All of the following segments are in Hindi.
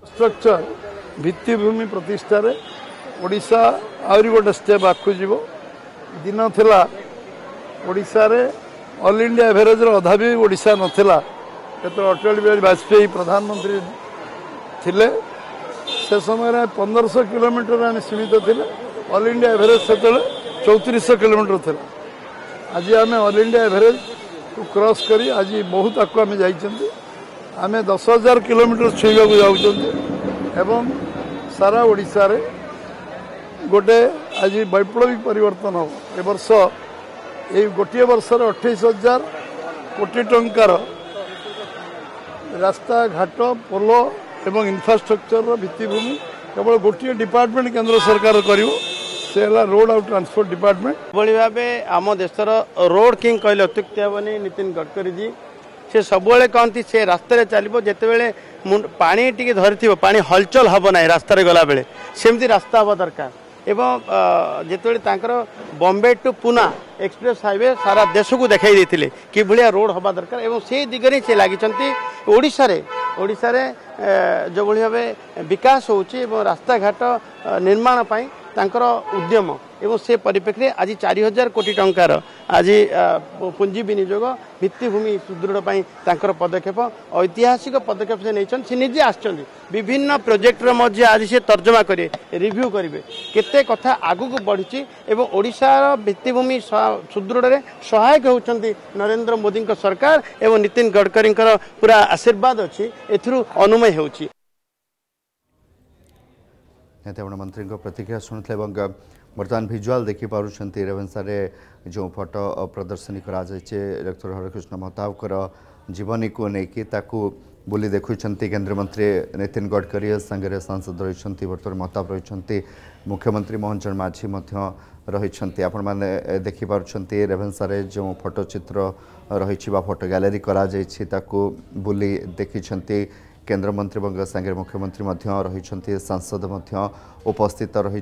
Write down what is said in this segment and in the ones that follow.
स्ट्रक्चर भित्तिभूमि प्रतिष्ठार ओडिशा आउरी गोटे स्टेप आगु जीव दिन थिला ओडिशा रे ऑल इंडिया एवरेज अधा भी ओडिशा नथिला तो अटल बिहारी वाजपेयी प्रधानमंत्री थिले से समय 1500 किलोमीटर आम सीमित थिले ऑल इंडिया एवरेज से 3400 किलोमीटर थिला आज आम ऑल इंडिया एवरेज को क्रॉस करी आज बहुत आगे आम जाइछंती आम 10,000 किलोमीटर छुईबा को जाउछंती एवं सारा ओडिशा रे गोटे आज वैप्लविक परिवर्तन हो ए वर्ष ये गोटे वर्ष 28,000 कोटी टंकार रास्ता घाट पोल एवं इंफ्रास्ट्रक्चर भित्तिभूमि केवल गोटे डिपार्टमेंट केंद्र सरकार करिवो से रोड और ट्रांसपोर्ट डिपार्टमेंट बड़ी भाव आम देशर रोड किंग कहले अत्युक्ति हेनी नितिन गडकरी जी से सबुले कहती से रास्तार चलो जिते पानी टी धरी पानी हलचल हम ना रास्तार गला बेले सेमती रास्ता हम दरकार एवं जिते Bombay to Pune express highway सारा देश को देखाई देते कि भाया रोड हवा दरकार एवं से दिगरे से लगी ओडिशा रे जो भाव विकास होची रास्ता घाट निर्माण पाई तांकर उद्यम एवं से परिप्रेक्षी आज 4,000 कोटी टंकार आज पुंजी विनियोग भित्तिभूमि सुदृढ़ तांकर पदक्षेप ऐतिहासिक पदक्षेप से नहीं से निजे आसछन्ती विभिन्न प्रोजेक्टर मध्य आज से तर्जमा करेंगे रिव्यू करेंगे केते कथा आगु को बढ़ी एवं ओडिशार भित्तिभूमि सुदृढ़ रे सहायक होउछन्ती नरेंद्र मोदी सरकार एवं नितिन गडकरी पूरा आशीर्वाद अच्छी एथुरु अनुमय होउछि। मंत्री प्रतिक्रिया शुणुते बर्तमान भिजुआल देखिपुंट रेवेन्सा जो फोटो प्रदर्शनी डॉक्टर हरकृष्ण महताबकर जीवनी को लेकिन बुली देखुं केन्द्रमंत्री नितिन गडकरी सांगे सांसद रही बर्तमान महताब रही मुख्यमंत्री मोहन चरण माझी रही आपण मैंने देखिपुंट रेवेन्सा जो फोटो चित्र रही फोटो गैलरी करा बुली देखी केन्द्रमंत्री सांगे मुख्यमंत्री रही सांसद उपस्थित रही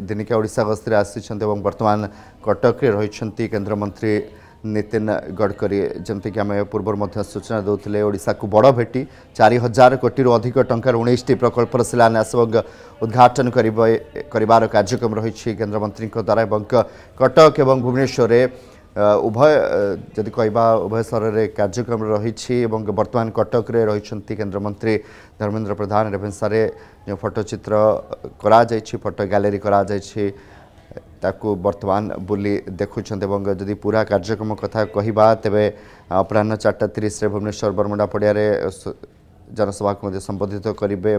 दिनिका ओडिशा गस्ती आसी वर्तमान कटक रही केन्द्रमंत्री नितिन गडकरी जमती कि आम पूर्व सूचना देते ओडिशा को बड़ भेटी 4,000 कोटी अधिक टंकार 19टी प्रकल्पर शिलान्यास और उद्घाटन करिबार कार्यक्रम रही केन्द्रमंत्री द्वारा कटक और भुवनेश्वर उभय जदि कहवा उभय सहर में कार्यक्रम रही वर्तमान कटक रे रही केन्द्रमंत्री धर्मेन्द्र प्रधान रेवेन्सा जो फोटो चित्र करा फोटो गैलरी करा ताकू वर्तमान बुली देखुं जदि पूरा कार्यक्रम कथा कहवा तेरे अपराह 4:30 भुवनेश्वर बरमुंडा पड़िया जनसभा को संबोधित करेंगे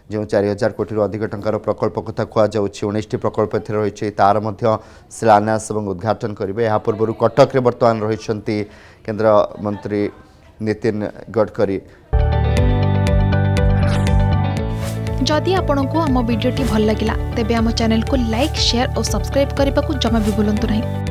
जो 4,000 कोटी अधिक टंकार प्रकल्प कथा कहु 19टी प्रकल्प रही तार शिलान्यास और उद्घाटन करेंगे। यहाँ पूर्व कटक रे वर्तमान रही केंद्र मंत्री नितिन गडकरी। जदि आपंक आम भिडी भल लगा तेब आम चैनल को लाइक शेयर और सब्सक्राइब करने को जमा भी भूलु नहीं।